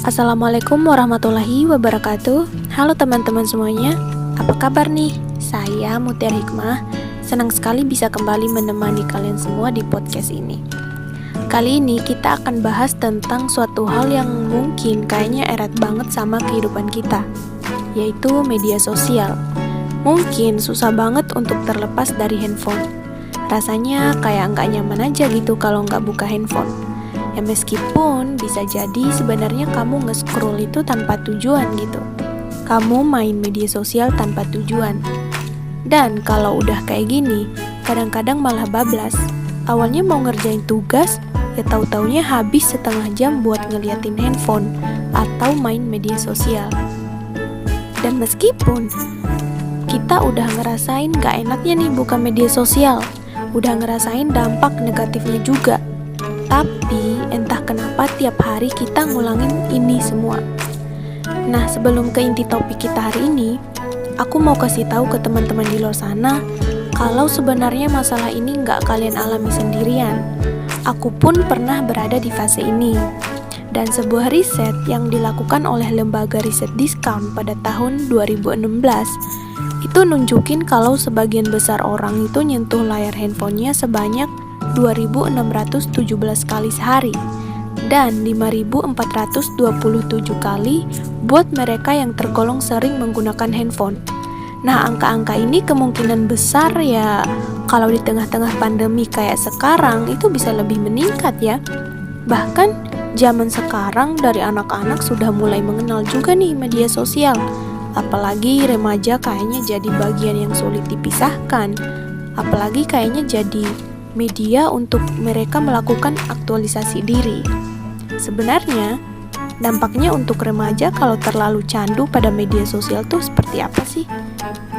Assalamualaikum warahmatullahi wabarakatuh. Halo teman-teman semuanya, apa kabar nih? Saya Mutiara Hikmah, senang sekali bisa kembali menemani kalian semua di podcast ini. Kali ini kita akan bahas tentang suatu hal yang mungkin kayaknya erat banget sama kehidupan kita, yaitu media sosial. Mungkin susah banget untuk terlepas dari handphone. Rasanya kayak nggak nyaman aja gitu kalau nggak buka handphone. Ya meskipun bisa jadi sebenarnya kamu nge-scroll itu tanpa tujuan gitu. Kamu main media sosial tanpa tujuan. Dan kalau udah kayak gini, kadang-kadang malah bablas. Awalnya mau ngerjain tugas, ya tahu-taunya habis setengah jam buat ngeliatin handphone atau main media sosial. Dan meskipun kita udah ngerasain gak enaknya nih buka media sosial, udah ngerasain dampak negatifnya juga, tapi entah kenapa tiap hari kita ngulangin ini semua. Nah, sebelum ke inti topik kita hari ini, aku mau kasih tahu ke teman-teman di luar sana kalau sebenarnya masalah ini nggak kalian alami sendirian. Aku pun pernah berada di fase ini. Dan sebuah riset yang dilakukan oleh lembaga riset Discount pada tahun 2016 itu nunjukin kalau sebagian besar orang itu nyentuh layar handphonenya sebanyak 2.617 kali sehari dan 5.427 kali buat mereka yang tergolong sering menggunakan handphone. Nah, angka-angka ini kemungkinan besar ya kalau di tengah-tengah pandemi kayak sekarang itu bisa lebih meningkat ya. Bahkan zaman sekarang dari anak-anak sudah mulai mengenal juga nih media sosial. Apalagi remaja kayaknya jadi bagian yang sulit dipisahkan. Apalagi kayaknya jadi media untuk mereka melakukan aktualisasi diri. Sebenarnya, dampaknya untuk remaja kalau terlalu candu pada media sosial tuh seperti apa sih?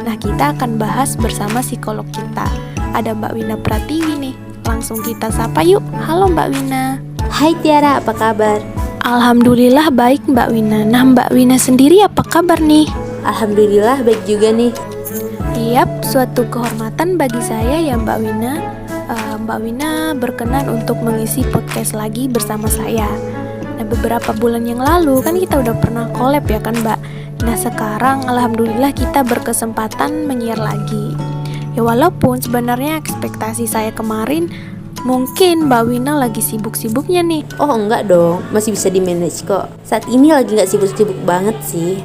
Nah, kita akan bahas bersama psikolog kita. Ada Mbak Wina Pratiwi nih. Langsung kita sapa yuk. Halo Mbak Wina. Hai Tiara, apa kabar? Alhamdulillah baik Mbak Wina. Nah, Mbak Wina sendiri apa kabar nih? Alhamdulillah baik juga nih. Yap, suatu kehormatan bagi saya ya Mbak Wina. Mbak Wina berkenan untuk mengisi podcast lagi bersama saya. Nah, beberapa bulan yang lalu kan kita udah pernah collab ya kan Mbak. Nah, sekarang alhamdulillah kita berkesempatan menyiar lagi. Ya walaupun sebenarnya ekspektasi saya kemarin mungkin Mbak Wina lagi sibuk-sibuknya nih. Oh enggak dong, masih bisa di manage kok. Saat ini lagi gak sibuk-sibuk banget sih.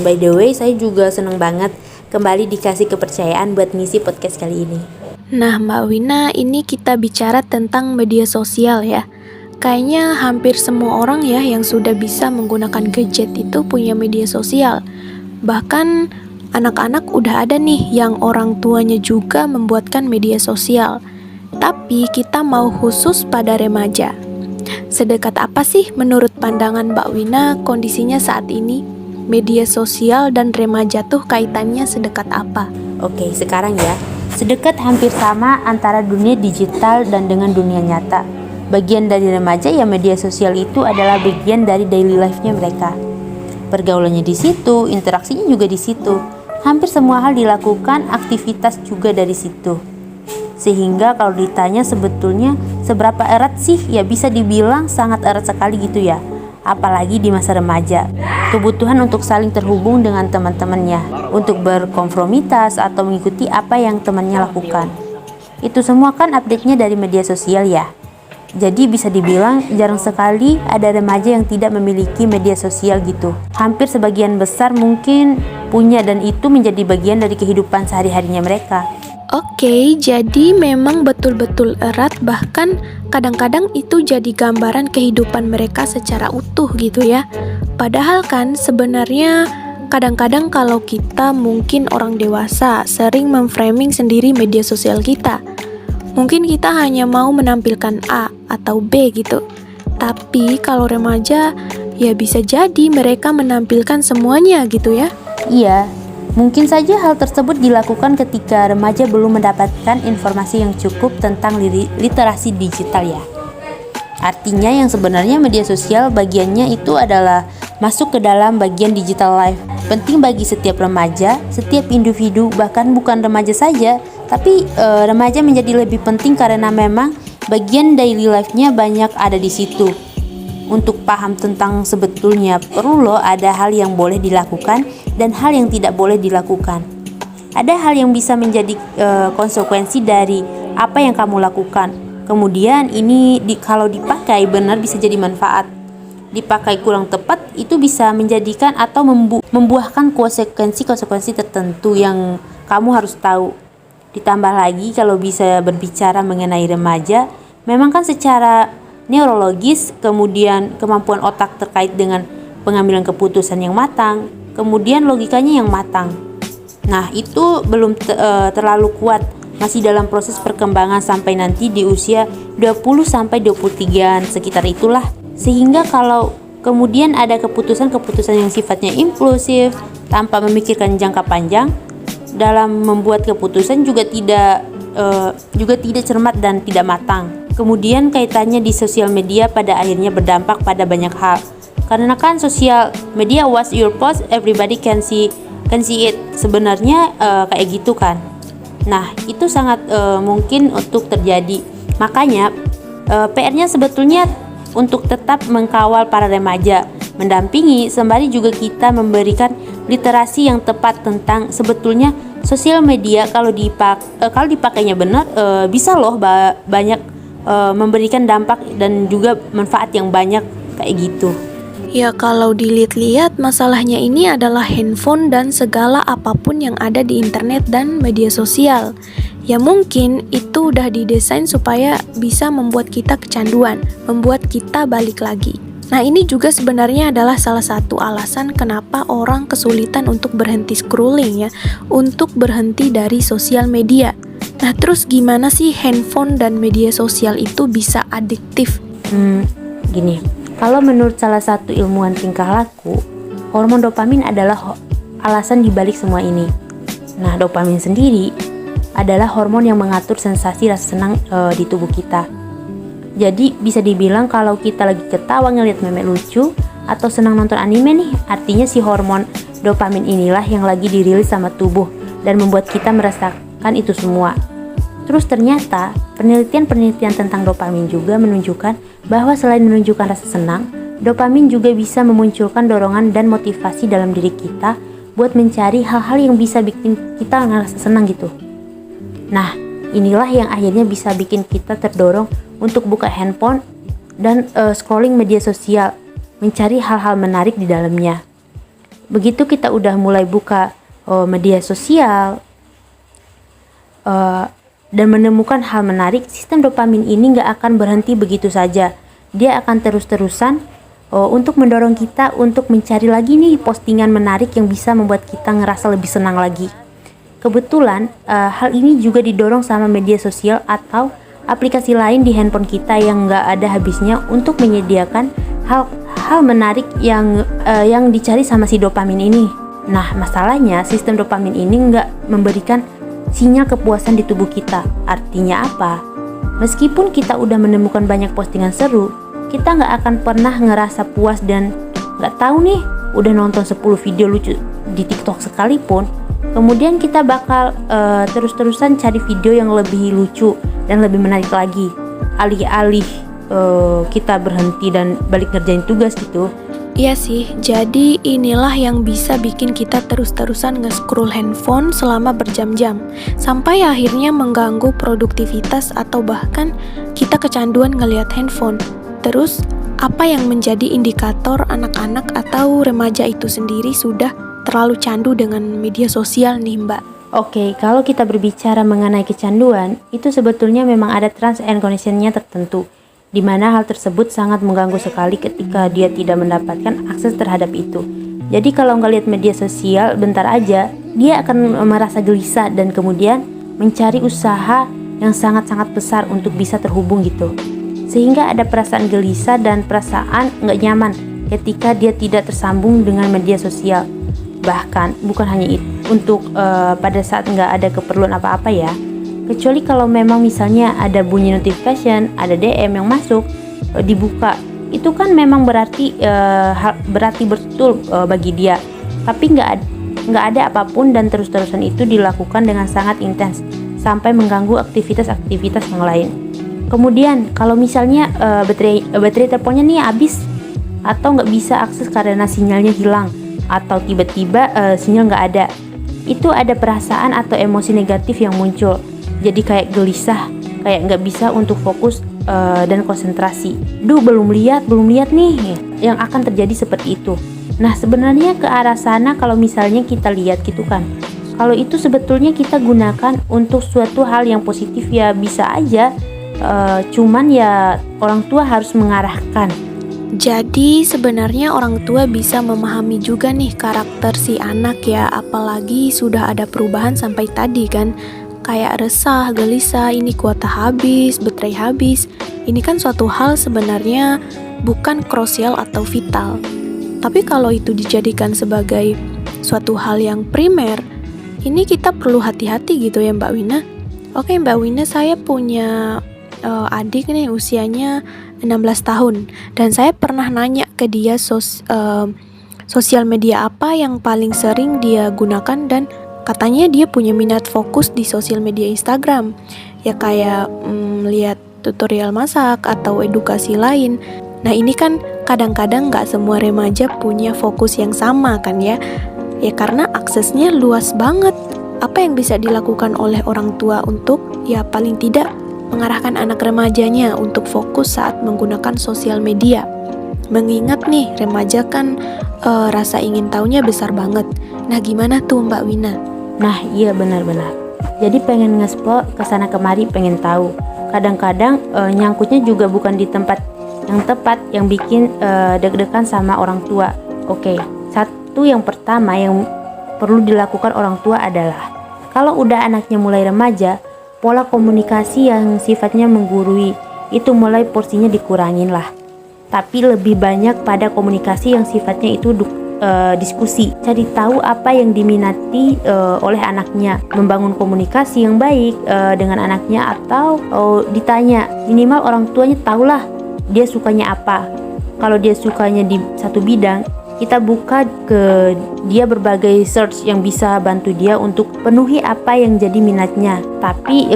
By the way, saya juga seneng banget kembali dikasih kepercayaan buat ngisi podcast kali ini. Nah Mbak Wina, ini kita bicara tentang media sosial ya. Kayaknya hampir semua orang ya yang sudah bisa menggunakan gadget itu punya media sosial. Bahkan anak-anak udah ada nih yang orang tuanya juga membuatkan media sosial. Tapi kita mau khusus pada remaja. Sedekat apa sih menurut pandangan Mbak Wina kondisinya saat ini? Media sosial dan remaja tuh kaitannya sedekat apa? Oke, sekarang ya. Sedekat hampir sama antara dunia digital dan dengan dunia nyata. Bagian dari remaja ya media sosial itu adalah bagian dari daily life-nya mereka. Pergaulannya di situ, interaksinya juga di situ. Hampir semua hal dilakukan, aktivitas juga dari situ. Sehingga kalau ditanya sebetulnya seberapa erat sih, ya bisa dibilang sangat erat sekali gitu ya. Apalagi di masa remaja. Kebutuhan untuk saling terhubung dengan teman-temannya, untuk berkonformitas atau mengikuti apa yang temannya lakukan. Itu semua kan update-nya dari media sosial ya. Jadi bisa dibilang jarang sekali ada remaja yang tidak memiliki media sosial gitu. Hampir sebagian besar mungkin punya dan itu menjadi bagian dari kehidupan sehari-harinya mereka. Oke, jadi memang betul-betul erat, bahkan kadang-kadang itu jadi gambaran kehidupan mereka secara utuh gitu ya. Padahal kan sebenarnya kadang-kadang kalau kita mungkin orang dewasa sering memframing sendiri media sosial kita. Mungkin kita hanya mau menampilkan A atau B gitu. Tapi kalau remaja ya bisa jadi mereka menampilkan semuanya gitu ya. Iya. Mungkin saja hal tersebut dilakukan ketika remaja belum mendapatkan informasi yang cukup tentang literasi digital ya. Artinya yang sebenarnya media sosial bagiannya itu adalah masuk ke dalam bagian digital life. Penting bagi setiap remaja, setiap individu, bahkan bukan remaja saja, tapi remaja menjadi lebih penting karena memang bagian daily life-nya banyak ada di situ. untuk paham tentang sebetulnya perlu loh ada hal yang boleh dilakukan dan hal yang tidak boleh dilakukan. Ada hal yang bisa menjadi konsekuensi dari apa yang kamu lakukan. Kemudian ini kalau dipakai benar bisa jadi manfaat. Dipakai kurang tepat itu bisa menjadikan atau membuahkan konsekuensi tertentu yang kamu harus tahu. Ditambah lagi kalau bisa berbicara mengenai remaja, memang kan secara neurologis, kemudian kemampuan otak terkait dengan pengambilan keputusan yang matang, kemudian logikanya yang matang. Nah, itu belum terlalu kuat, masih dalam proses perkembangan sampai nanti di usia 20-23an, sekitar itulah. Sehingga kalau kemudian ada keputusan-keputusan yang sifatnya impulsif, tanpa memikirkan jangka panjang, dalam membuat keputusan juga tidak cermat dan tidak matang. Kemudian kaitannya di sosial media pada akhirnya berdampak pada banyak hal. Karena kan sosial media watch your post, everybody can see it. Sebenarnya kayak gitu kan. Nah, itu sangat mungkin untuk terjadi. Makanya PR-nya sebetulnya untuk tetap mengkawal para remaja, mendampingi, sembari juga kita memberikan literasi yang tepat tentang sebetulnya sosial media kalau dipakainya benar bisa loh banyak memberikan dampak dan juga manfaat yang banyak kayak gitu. Ya kalau dilihat-lihat masalahnya ini adalah handphone dan segala apapun yang ada di internet dan media sosial. Ya mungkin itu udah didesain supaya bisa membuat kita kecanduan, membuat kita balik lagi. Nah ini juga sebenarnya adalah salah satu alasan kenapa orang kesulitan untuk berhenti scrolling ya, untuk berhenti dari sosial media. Nah terus gimana sih handphone dan media sosial itu bisa adiktif? Gini, kalau menurut salah satu ilmuwan tingkah laku, hormon dopamin adalah alasan dibalik semua ini. Nah dopamin sendiri adalah hormon yang mengatur sensasi rasa senang di tubuh kita. Jadi bisa dibilang kalau kita lagi ketawa ngeliat meme lucu atau senang nonton anime nih, artinya si hormon dopamin inilah yang lagi dirilis sama tubuh dan membuat kita merasakan itu semua. Terus ternyata penelitian tentang dopamin juga menunjukkan bahwa selain menunjukkan rasa senang, dopamin juga bisa memunculkan dorongan dan motivasi dalam diri kita buat mencari hal-hal yang bisa bikin kita ngerasa senang gitu. Nah, inilah yang akhirnya bisa bikin kita terdorong untuk buka handphone dan scrolling media sosial, mencari hal-hal menarik di dalamnya. Begitu kita udah mulai buka media sosial dan menemukan hal menarik, sistem dopamin ini gak akan berhenti begitu saja. Dia akan terus-terusan untuk mendorong kita untuk mencari lagi nih postingan menarik yang bisa membuat kita ngerasa lebih senang lagi. Kebetulan hal ini juga didorong sama media sosial atau aplikasi lain di handphone kita yang gak ada habisnya untuk menyediakan hal menarik yang dicari sama si dopamin ini. Nah, masalahnya sistem dopamin ini gak memberikan sinyal kepuasan di tubuh kita. Artinya apa? Meskipun kita udah menemukan banyak postingan seru, kita gak akan pernah ngerasa puas dan gak tahu nih udah nonton 10 video lucu di TikTok sekalipun, kemudian kita bakal terus-terusan cari video yang lebih lucu dan lebih menarik lagi, alih-alih kita berhenti dan balik ngerjain tugas gitu. Iya sih, jadi inilah yang bisa bikin kita terus-terusan nge-scroll handphone selama berjam-jam, sampai akhirnya mengganggu produktivitas atau bahkan kita kecanduan ngelihat handphone. Terus, apa yang menjadi indikator anak-anak atau remaja itu sendiri sudah terlalu candu dengan media sosial nih Mbak? Oke, kalau kita berbicara mengenai kecanduan, itu sebetulnya memang ada terms and condition-nya tertentu, di mana hal tersebut sangat mengganggu sekali ketika dia tidak mendapatkan akses terhadap itu. Jadi kalau nggak lihat media sosial bentar aja, dia akan merasa gelisah dan kemudian mencari usaha yang sangat-sangat besar untuk bisa terhubung gitu. Sehingga ada perasaan gelisah dan perasaan nggak nyaman ketika dia tidak tersambung dengan media sosial. Bahkan bukan hanya itu, untuk pada saat nggak ada keperluan apa-apa ya, kecuali kalau memang misalnya ada bunyi notification, ada DM yang masuk, dibuka, itu kan memang berarti betul bagi dia. Tapi nggak ada apapun dan terus-terusan itu dilakukan dengan sangat intens sampai mengganggu aktivitas-aktivitas yang lain. Kemudian kalau misalnya baterai teleponnya nih habis, atau nggak bisa akses karena sinyalnya hilang, atau tiba-tiba sinyal nggak ada. Itu ada perasaan atau emosi negatif yang muncul. Jadi kayak gelisah, kayak nggak bisa untuk fokus dan konsentrasi. Belum lihat nih, yang akan terjadi seperti itu. Nah, sebenarnya ke arah sana kalau misalnya kita lihat gitu kan. Kalau itu sebetulnya kita gunakan untuk suatu hal yang positif ya bisa aja. Cuman ya orang tua harus mengarahkan. Jadi sebenarnya orang tua bisa memahami juga nih karakter si anak ya, apalagi sudah ada perubahan sampai tadi kan. Kayak resah, gelisah, ini kuota habis, baterai habis. Ini kan suatu hal sebenarnya bukan krusial atau vital. Tapi kalau itu dijadikan sebagai suatu hal yang primer, ini kita perlu hati-hati gitu ya Mbak Wina. Oke Mbak Wina, saya punya adik nih usianya 16 tahun dan saya pernah nanya ke dia sosial media apa yang paling sering dia gunakan, dan katanya dia punya minat fokus di sosial media Instagram ya, kayak lihat tutorial masak atau edukasi lain. Nah ini kan kadang-kadang gak semua remaja punya fokus yang sama kan ya karena aksesnya luas banget. Apa yang bisa dilakukan oleh orang tua untuk ya paling tidak mengarahkan anak remajanya untuk fokus saat menggunakan sosial media? Mengingat nih remaja kan rasa ingin taunya besar banget. Nah gimana tuh Mbak Wina? Nah iya benar-benar. Jadi pengen nge-explore kesana kemari, pengen tahu. Kadang-kadang nyangkutnya juga bukan di tempat yang tepat, yang bikin deg-degan sama orang tua. Oke, satu yang pertama yang perlu dilakukan orang tua adalah kalau udah anaknya mulai remaja, pola komunikasi yang sifatnya menggurui itu mulai porsinya dikurangin lah. Tapi lebih banyak pada komunikasi yang sifatnya itu diskusi, cari tahu apa yang diminati oleh anaknya, membangun komunikasi yang baik dengan anaknya, atau ditanya, minimal orang tuanya tahulah dia sukanya apa. Kalau dia sukanya di satu bidang, kita buka ke dia berbagai search yang bisa bantu dia untuk penuhi apa yang jadi minatnya. Tapi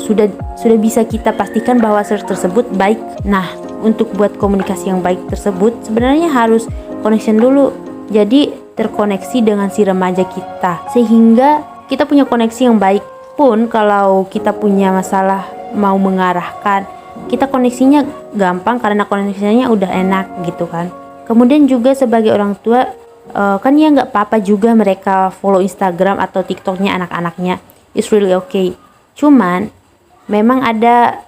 sudah bisa kita pastikan bahwa search tersebut baik. Nah, untuk buat komunikasi yang baik tersebut sebenarnya harus connection dulu. Jadi terkoneksi dengan si remaja kita, sehingga kita punya koneksi yang baik. Pun kalau kita punya masalah mau mengarahkan, kita koneksinya gampang karena koneksinya udah enak gitu kan. Kemudian juga sebagai orang tua, kan ya nggak apa-apa juga mereka follow Instagram atau TikToknya anak-anaknya. It's really okay. Cuman memang ada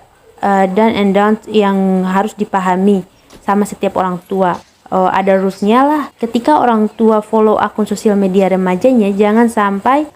done and don'ts yang harus dipahami sama setiap orang tua. Ada rulesnya lah. Ketika orang tua follow akun sosial media remajanya, jangan sampai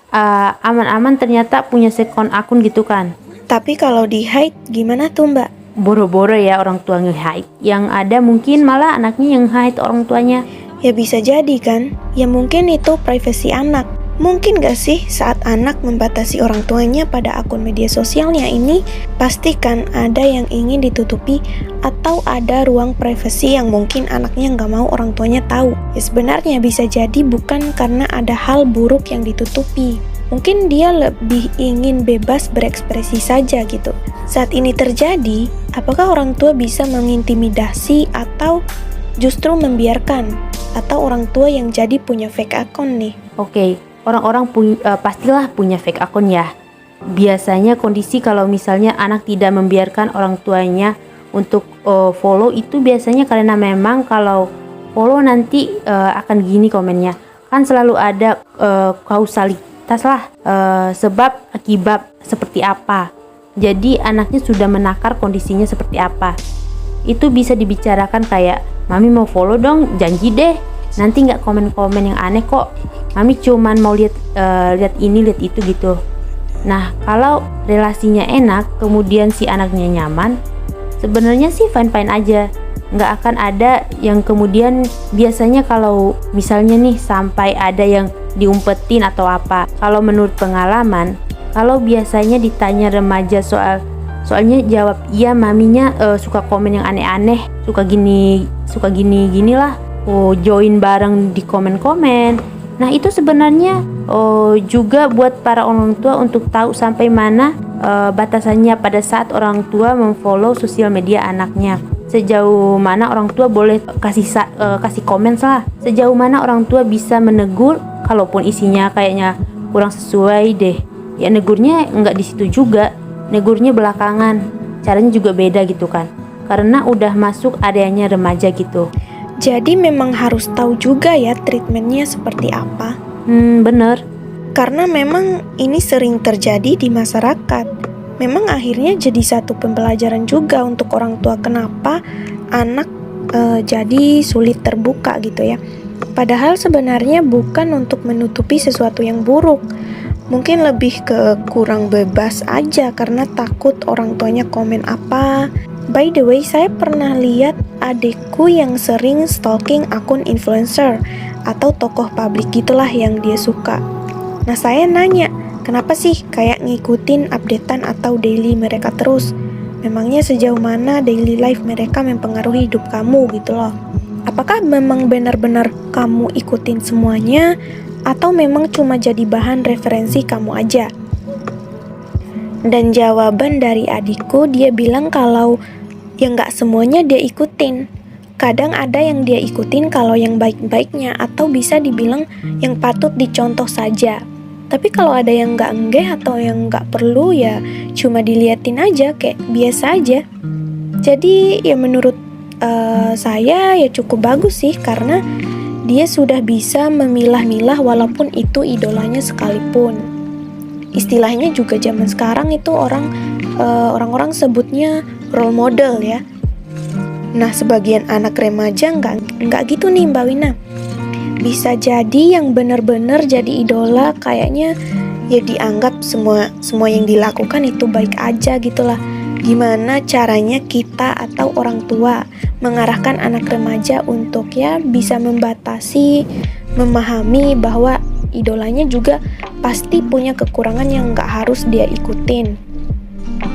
aman-aman ternyata punya second akun gitu kan. Tapi kalau di hide gimana tuh Mbak? Boro-boro ya orang tua nge-hide. Yang ada mungkin malah anaknya yang hide orang tuanya. Ya bisa jadi kan, ya mungkin itu privasi anak. Mungkin gak sih saat anak membatasi orang tuanya pada akun media sosialnya ini, pastikan ada yang ingin ditutupi atau ada ruang privasi yang mungkin anaknya gak mau orang tuanya tahu. Ya sebenarnya bisa jadi bukan karena ada hal buruk yang ditutupi. Mungkin dia lebih ingin bebas berekspresi saja gitu. Saat ini terjadi, apakah orang tua bisa mengintimidasi atau justru membiarkan? Atau orang tua yang jadi punya fake account nih? Oke, orang-orang pastilah punya fake account ya. Biasanya kondisi kalau misalnya anak tidak membiarkan orang tuanya untuk follow itu biasanya karena memang kalau follow nanti akan gini komennya. Kan selalu ada kausalitas lah, sebab akibat seperti apa. Jadi anaknya sudah menakar kondisinya seperti apa. Itu bisa dibicarakan kayak, mami mau follow dong, janji deh nanti nggak komen-komen yang aneh kok, mami cuman mau lihat ini lihat itu gitu. Nah kalau relasinya enak, kemudian si anaknya nyaman, sebenarnya sih fine-fine aja, nggak akan ada yang kemudian biasanya kalau misalnya nih sampai ada yang diumpetin atau apa. Kalau menurut pengalaman, kalau biasanya ditanya remaja soalnya jawab iya, maminya suka komen yang aneh-aneh, suka gini lah, join bareng di komen-komen. Nah itu sebenarnya juga buat para orang tua untuk tahu sampai mana batasannya pada saat orang tua memfollow sosial media anaknya. Sejauh mana orang tua boleh kasih komen lah. Sejauh mana orang tua bisa menegur, kalaupun isinya kayaknya kurang sesuai deh. Ya negurnya nggak di situ juga, negurnya belakangan. Caranya juga beda gitu kan. Karena udah masuk areanya remaja gitu. Jadi memang harus tahu juga ya treatmentnya seperti apa. Bener. Karena memang ini sering terjadi di masyarakat. Memang akhirnya jadi satu pembelajaran juga untuk orang tua kenapa anak jadi sulit terbuka gitu ya. Padahal sebenarnya bukan untuk menutupi sesuatu yang buruk. Mungkin lebih ke kurang bebas aja karena takut orang tuanya komen apa. By the way, saya pernah lihat adikku yang sering stalking akun influencer atau tokoh publik gitulah yang dia suka. Nah, saya nanya, kenapa sih kayak ngikutin updatean atau daily mereka terus? Memangnya sejauh mana daily life mereka mempengaruhi hidup kamu gitu loh. Apakah memang benar-benar kamu ikutin semuanya atau memang cuma jadi bahan referensi kamu aja? Dan jawaban dari adikku, dia bilang kalau ya nggak semuanya dia ikutin. Kadang ada yang dia ikutin kalau yang baik-baiknya atau bisa dibilang yang patut dicontoh saja. Tapi kalau ada yang nggak enggeh atau yang nggak perlu ya cuma diliatin aja kayak biasa aja. Jadi ya menurut saya ya cukup bagus sih karena dia sudah bisa memilah-milah walaupun itu idolanya sekalipun. Istilahnya juga zaman sekarang itu orang-orang sebutnya role model ya. Nah sebagian anak remaja nggak gitu nih Mbak Wina. Bisa jadi yang benar-benar jadi idola kayaknya ya dianggap semua yang dilakukan itu baik aja gitulah. Gimana caranya kita atau orang tua mengarahkan anak remaja untuk ya bisa membatasi, memahami bahwa idolanya juga pasti punya kekurangan yang nggak harus dia ikutin.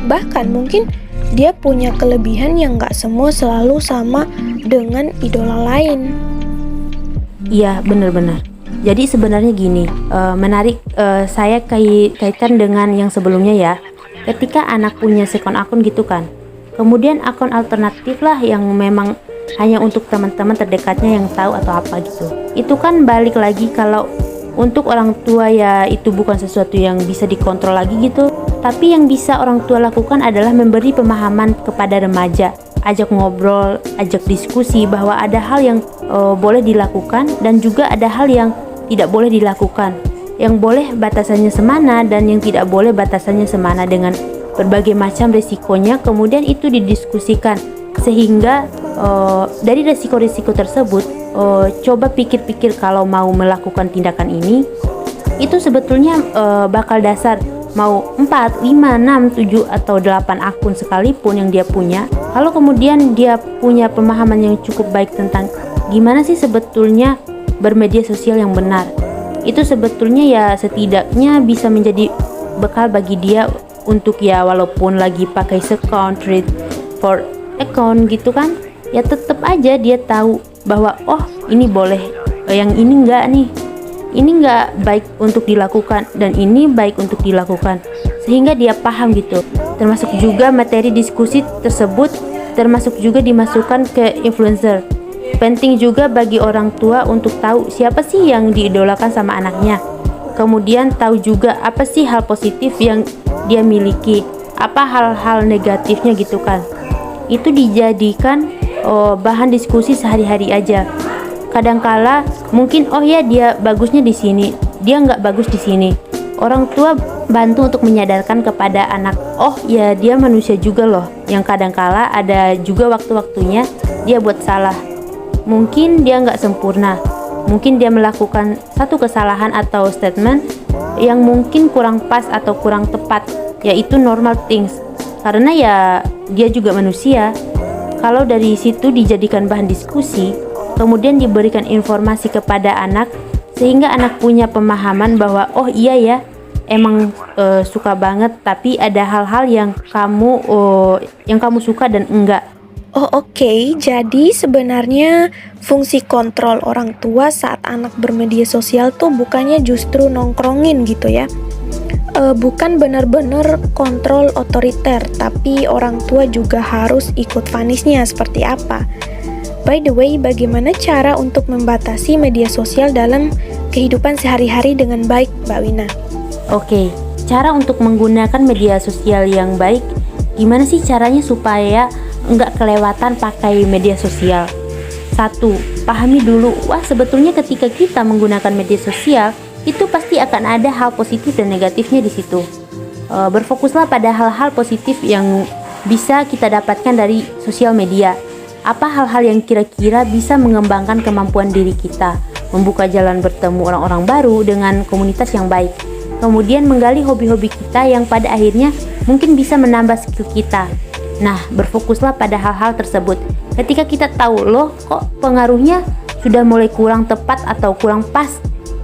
Bahkan mungkin dia punya kelebihan yang nggak semua selalu sama dengan idola lain. Iya, benar-benar. Jadi sebenarnya gini, menarik saya kaitkan dengan yang sebelumnya ya. Ketika anak punya second akun gitu kan, kemudian akun alternatif lah yang memang hanya untuk teman-teman terdekatnya yang tahu atau apa gitu. Itu kan balik lagi kalau untuk orang tua ya itu bukan sesuatu yang bisa dikontrol lagi gitu. Tapi yang bisa orang tua lakukan adalah memberi pemahaman kepada remaja. Ajak ngobrol, ajak diskusi bahwa ada hal yang boleh dilakukan dan juga ada hal yang tidak boleh dilakukan. Yang boleh batasannya semana dan yang tidak boleh batasannya semana dengan berbagai macam resikonya. Kemudian itu didiskusikan sehingga dari resiko-resiko tersebut coba pikir-pikir kalau mau melakukan tindakan ini itu sebetulnya bakal dasar mau 4, 5, 6, 7 atau 8 akun sekalipun yang dia punya. Kalau kemudian dia punya pemahaman yang cukup baik tentang gimana sih sebetulnya bermedia sosial yang benar, itu sebetulnya ya setidaknya bisa menjadi bekal bagi dia untuk ya walaupun lagi pakai second, third, fourth account gitu kan, ya tetap aja dia tahu bahwa oh ini boleh, yang ini enggak nih, ini enggak baik untuk dilakukan dan ini baik untuk dilakukan, sehingga dia paham gitu. Termasuk juga materi diskusi tersebut termasuk juga dimasukkan ke influencer. Penting juga bagi orang tua untuk tahu siapa sih yang diidolakan sama anaknya. Kemudian tahu juga apa sih hal positif yang dia miliki, apa hal-hal negatifnya gitu kan. Itu dijadikan bahan diskusi sehari-hari aja. Kadangkala mungkin oh ya dia bagusnya di sini, dia nggak bagus di sini. Orang tua bantu untuk menyadarkan kepada anak, oh ya dia manusia juga loh, yang kadangkala ada juga waktu-waktunya dia buat salah. Mungkin dia nggak sempurna, mungkin dia melakukan satu kesalahan atau statement yang mungkin kurang pas atau kurang tepat, yaitu normal things, karena ya dia juga manusia. Kalau dari situ dijadikan bahan diskusi, kemudian diberikan informasi kepada anak, sehingga anak punya pemahaman bahwa oh iya ya, emang suka banget, tapi ada hal-hal yang kamu suka dan enggak. Oh oke. Jadi sebenarnya fungsi kontrol orang tua saat anak bermedia sosial tuh bukannya justru nongkrongin gitu ya. bukan benar-benar kontrol otoriter, tapi orang tua juga harus ikut vanisnya seperti apa. By the way, bagaimana cara untuk membatasi media sosial dalam kehidupan sehari-hari dengan baik, Mbak Wina? Oke, cara untuk menggunakan media sosial yang baik, gimana sih caranya supaya nggak kelewatan pakai media sosial? 1. Pahami dulu, sebetulnya ketika kita menggunakan media sosial, itu pasti akan ada hal positif dan negatifnya di situ. Berfokuslah pada hal-hal positif yang bisa kita dapatkan dari sosial media. Apa hal-hal yang kira-kira bisa mengembangkan kemampuan diri kita, membuka jalan bertemu orang-orang baru dengan komunitas yang baik. Kemudian menggali hobi-hobi kita yang pada akhirnya mungkin bisa menambah skill kita. Nah, berfokuslah pada hal-hal tersebut. Ketika kita tahu kok pengaruhnya sudah mulai kurang tepat atau kurang pas,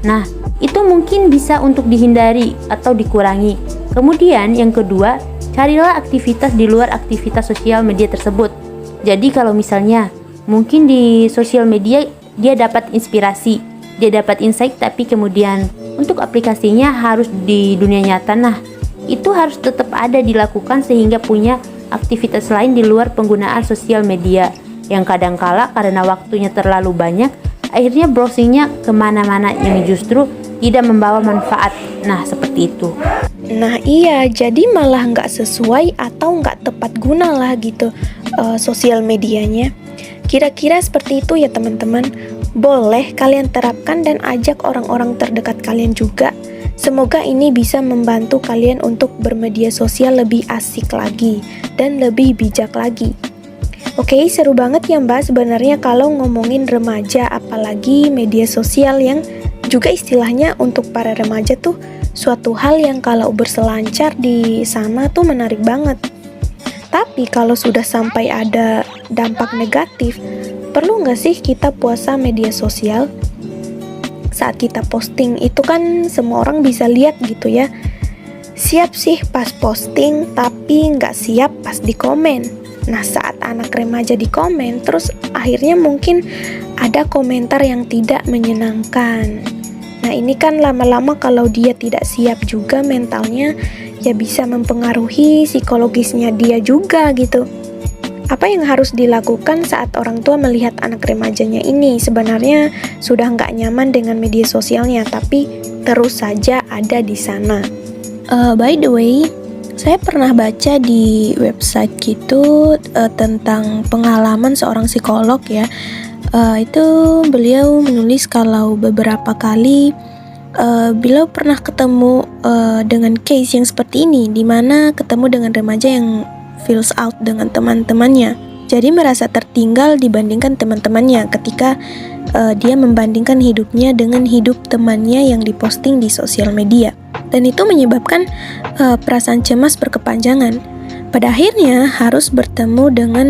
nah itu mungkin bisa untuk dihindari atau dikurangi. Kemudian yang kedua, carilah aktivitas di luar aktivitas sosial media tersebut. Jadi kalau misalnya mungkin di sosial media dia dapat inspirasi, dia dapat insight, tapi kemudian untuk aplikasinya harus di dunia nyata. Nah, itu harus tetap ada dilakukan sehingga punya aktivitas lain di luar penggunaan sosial media yang kadangkala karena waktunya terlalu banyak, akhirnya browsingnya kemana-mana yang justru tidak membawa manfaat. Nah, seperti itu. Nah iya, jadi malah nggak sesuai atau nggak tepat guna lah gitu sosial medianya. Kira-kira seperti itu ya teman-teman. Boleh kalian terapkan dan ajak orang-orang terdekat kalian juga. Semoga ini bisa membantu kalian untuk bermedia sosial lebih asik lagi dan lebih bijak lagi. Oke, seru banget ya Mbak sebenarnya kalau ngomongin remaja, apalagi media sosial yang juga istilahnya untuk para remaja tuh suatu hal yang kalau berselancar di sana tuh menarik banget. Tapi kalau sudah sampai ada dampak negatif, perlu nggak sih kita puasa media sosial? Saat kita posting itu kan semua orang bisa lihat gitu ya. Siap sih pas posting, tapi nggak siap pas di komen. Nah, saat anak remaja di komen, terus akhirnya mungkin ada komentar yang tidak menyenangkan. Nah, ini kan lama-lama kalau dia tidak siap juga mentalnya, ya bisa mempengaruhi psikologisnya dia juga gitu. Apa yang harus dilakukan saat orang tua melihat anak remajanya ini sebenarnya sudah nggak nyaman dengan media sosialnya, tapi terus saja ada di sana? By the way, saya pernah baca di website gitu tentang pengalaman seorang psikolog ya. Itu beliau menulis kalau beberapa kali beliau pernah ketemu dengan case yang seperti ini, di mana ketemu dengan remaja yang feels out dengan teman-temannya. Jadi merasa tertinggal dibandingkan teman-temannya ketika dia membandingkan hidupnya dengan hidup temannya yang diposting di sosial media. Dan itu menyebabkan perasaan cemas berkepanjangan. Pada akhirnya harus bertemu dengan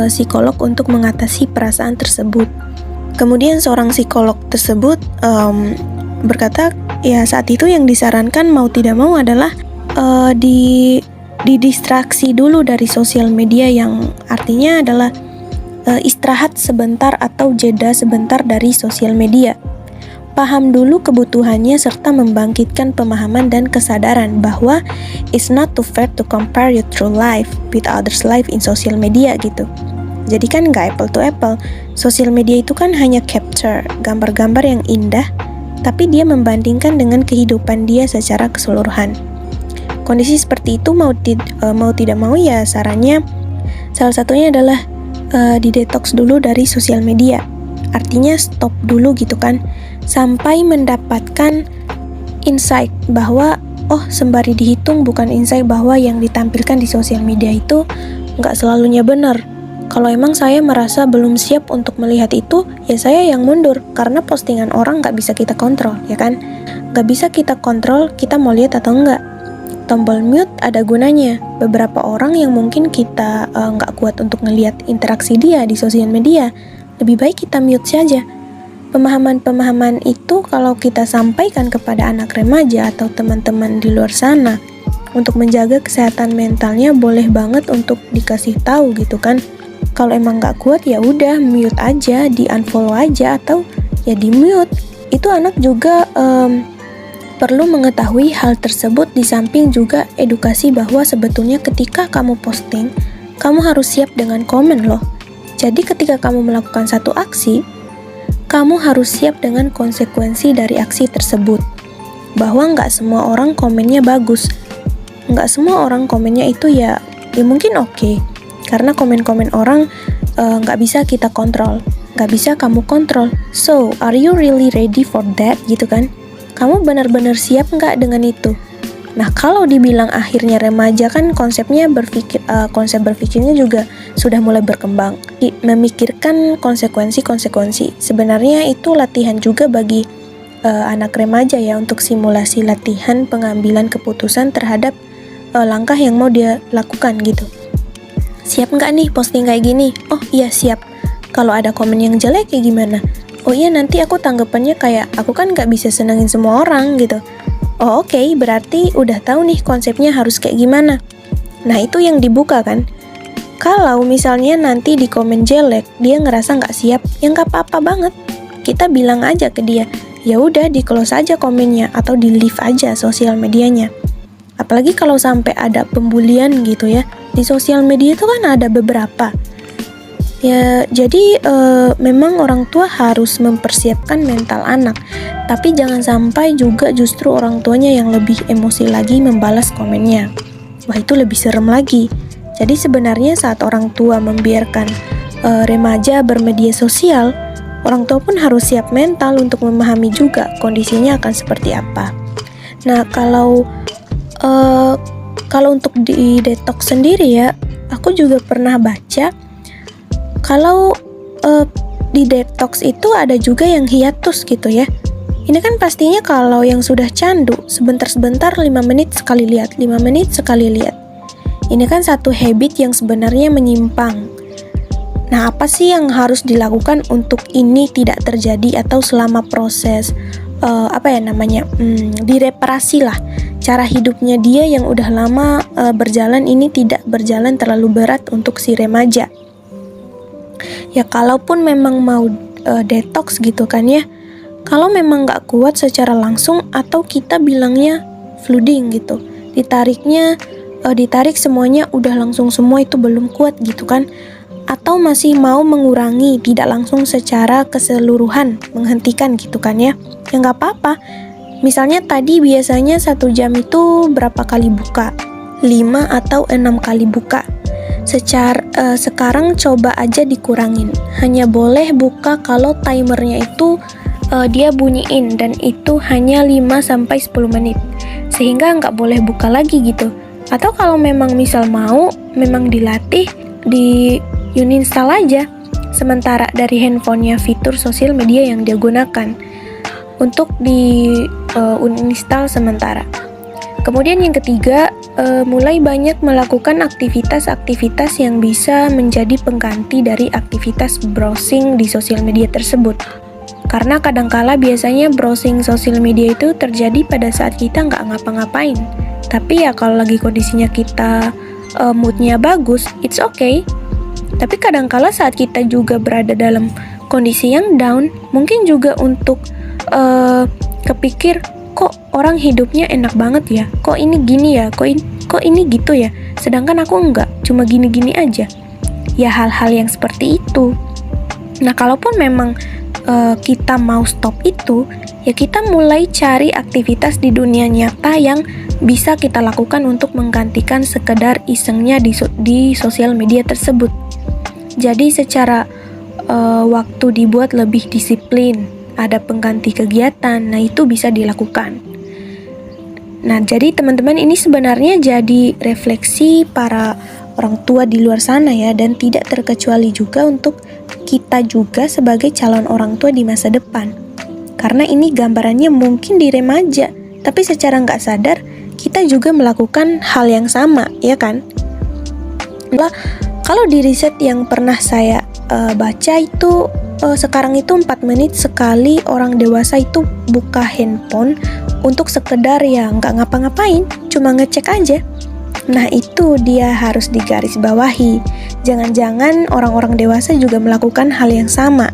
psikolog untuk mengatasi perasaan tersebut. Kemudian seorang psikolog tersebut berkata, ya saat itu yang disarankan mau tidak mau adalah didistraksi dulu dari sosial media, yang artinya adalah istirahat sebentar atau jeda sebentar dari sosial media. Paham dulu kebutuhannya serta membangkitkan pemahaman dan kesadaran bahwa it's not too fair to compare your true life with others' life in social media gitu. Jadi kan nggak apple to apple. Sosial media itu kan hanya capture gambar-gambar yang indah, tapi dia membandingkan dengan kehidupan dia secara keseluruhan. Kondisi seperti itu mau tidak mau ya sarannya salah satunya adalah didetox dulu dari sosial media. Artinya stop dulu gitu kan, sampai mendapatkan insight bahwa sembari dihitung bukan insight bahwa yang ditampilkan di sosial media itu nggak selalunya benar. Kalau emang saya merasa belum siap untuk melihat itu, ya saya yang mundur, karena postingan orang nggak bisa kita kontrol, ya kan? Nggak bisa kita kontrol kita mau lihat atau enggak. Tombol mute ada gunanya. Beberapa orang yang mungkin kita nggak kuat untuk ngelihat interaksi dia di sosial media, lebih baik kita mute saja. Pemahaman-pemahaman itu kalau kita sampaikan kepada anak remaja atau teman-teman di luar sana untuk menjaga kesehatan mentalnya, boleh banget untuk dikasih tahu gitu kan. Kalau emang nggak kuat ya udah mute aja, di unfollow aja, atau ya di mute. Itu anak juga perlu mengetahui hal tersebut di samping juga edukasi bahwa sebetulnya ketika kamu posting, kamu harus siap dengan komen loh. Jadi ketika kamu melakukan satu aksi, kamu harus siap dengan konsekuensi dari aksi tersebut. Bahwa nggak semua orang komennya bagus. Nggak semua orang komennya itu ya mungkin oke. Karena komen-komen orang nggak bisa kita kontrol. Nggak bisa kamu kontrol. So, are you really ready for that? Gitu kan? Kamu benar-benar siap nggak dengan itu? Nah, kalau dibilang akhirnya remaja kan konsep berpikirnya juga sudah mulai berkembang. Memikirkan konsekuensi-konsekuensi. Sebenarnya itu latihan juga bagi anak remaja ya, untuk simulasi latihan pengambilan keputusan terhadap langkah yang mau dia lakukan gitu. Siap nggak nih posting kayak gini? Oh iya siap. Kalau ada komen yang jelek kayak gimana? Oh iya nanti aku tanggapannya kayak aku kan nggak bisa senengin semua orang gitu. Oh oke, berarti udah tahu nih konsepnya harus kayak gimana. Nah itu yang dibuka kan. Kalau misalnya nanti di komen jelek dia ngerasa nggak siap, ya nggak apa-apa banget. Kita bilang aja ke dia, ya udah di close aja komennya atau di leave aja sosial medianya. Apalagi kalau sampai ada pembulian gitu ya, di sosial media itu kan ada beberapa. Ya, jadi memang orang tua harus mempersiapkan mental anak, tapi jangan sampai juga justru orang tuanya yang lebih emosi lagi membalas komennya. Wah, itu lebih serem lagi. Jadi sebenarnya saat orang tua membiarkan remaja bermedia sosial, orang tua pun harus siap mental untuk memahami juga kondisinya akan seperti apa. Nah, kalau untuk di detox sendiri ya, aku juga pernah baca kalau di detox itu ada juga yang hiatus gitu ya. Ini kan pastinya kalau yang sudah candu, sebentar-sebentar 5 menit sekali lihat, 5 menit sekali lihat. Ini kan satu habit yang sebenarnya menyimpang. Nah, apa sih yang harus dilakukan untuk ini tidak terjadi atau selama proses direparasi lah. Cara hidupnya dia yang udah lama berjalan ini tidak berjalan terlalu berat untuk si remaja. Ya kalaupun memang mau detox gitu kan ya, kalau memang nggak kuat secara langsung atau kita bilangnya flooding gitu, ditarik semuanya udah langsung semua itu belum kuat gitu kan, atau masih mau mengurangi tidak langsung secara keseluruhan menghentikan gitu kan ya nggak apa-apa. Misalnya tadi biasanya 1 jam itu berapa kali buka? 5 atau 6 kali buka. Sekarang coba aja dikurangin. Hanya boleh buka kalau timernya itu dia bunyiin dan itu hanya 5-10 menit. Sehingga nggak boleh buka lagi gitu. Atau kalau memang misal memang dilatih, di uninstall aja sementara dari handphonenya fitur sosial media yang dia gunakan. Untuk di uninstall sementara. Kemudian yang ketiga, mulai banyak melakukan aktivitas-aktivitas yang bisa menjadi pengganti dari aktivitas browsing di sosial media tersebut. Karena kadangkala biasanya browsing sosial media itu terjadi pada saat kita nggak ngapa-ngapain. Tapi ya kalau lagi kondisinya kita moodnya bagus, it's okay. Tapi kadangkala saat kita juga berada dalam kondisi yang down, mungkin juga untuk kepikir, kok orang hidupnya enak banget ya, kok ini gini ya, kok ini gitu ya, sedangkan aku enggak, cuma gini-gini aja. Ya hal-hal yang seperti itu. Nah kalaupun memang kita mau stop itu, ya kita mulai cari aktivitas di dunia nyata yang bisa kita lakukan untuk menggantikan sekedar isengnya di sosial media tersebut. Jadi secara waktu dibuat lebih disiplin, ada pengganti kegiatan, nah itu bisa dilakukan. Nah jadi teman-teman ini sebenarnya jadi refleksi para orang tua di luar sana ya, dan tidak terkecuali juga untuk kita juga sebagai calon orang tua di masa depan. Karena ini gambarannya mungkin di remaja, tapi secara nggak sadar kita juga melakukan hal yang sama, ya kan? Kalau di riset yang pernah saya baca itu, sekarang itu 4 menit sekali orang dewasa itu buka handphone untuk sekedar ya nggak ngapa-ngapain, cuma ngecek aja. Nah itu dia harus digarisbawahi. Jangan-jangan orang-orang dewasa juga melakukan hal yang sama.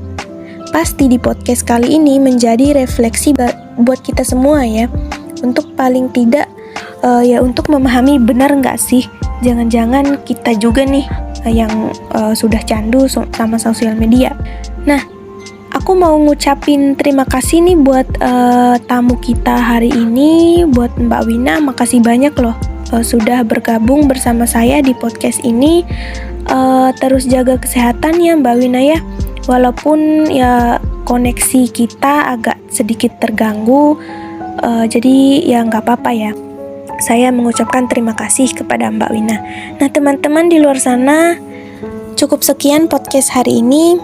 Pasti di podcast kali ini menjadi refleksi buat kita semua ya, untuk paling tidak untuk memahami benar nggak sih, jangan-jangan kita juga nih yang sudah candu sama sosial media. Nah, aku mau ngucapin terima kasih nih buat tamu kita hari ini, buat Mbak Wina. Makasih banyak loh sudah bergabung bersama saya di podcast ini. Terus jaga kesehatan ya Mbak Wina ya. Walaupun ya koneksi kita agak sedikit terganggu, jadi ya nggak apa-apa ya. Saya mengucapkan terima kasih kepada Mbak Wina. Nah teman-teman di luar sana, cukup sekian podcast hari ini.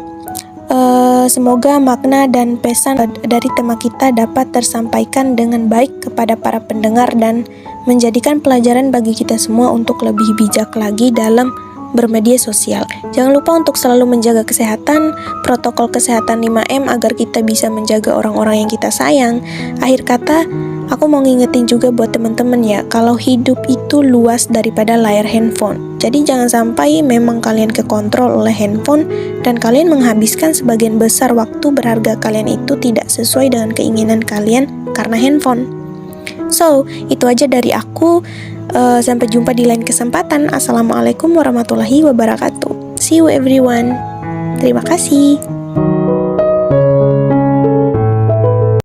Semoga makna dan pesan dari tema kita dapat tersampaikan dengan baik kepada para pendengar dan menjadikan pelajaran bagi kita semua untuk lebih bijak lagi dalam bermedia sosial. Jangan lupa untuk selalu menjaga kesehatan, protokol kesehatan 5M agar kita bisa menjaga orang-orang yang kita sayang. Akhir kata, aku mau ngingetin juga buat teman-teman ya, kalau hidup itu luas daripada layar handphone. Jadi jangan sampai memang kalian kekontrol oleh handphone dan kalian menghabiskan sebagian besar waktu berharga kalian itu tidak sesuai dengan keinginan kalian karena handphone. So, itu aja dari aku. Sampai jumpa di lain kesempatan. Assalamualaikum warahmatullahi wabarakatuh. See you everyone. Terima kasih.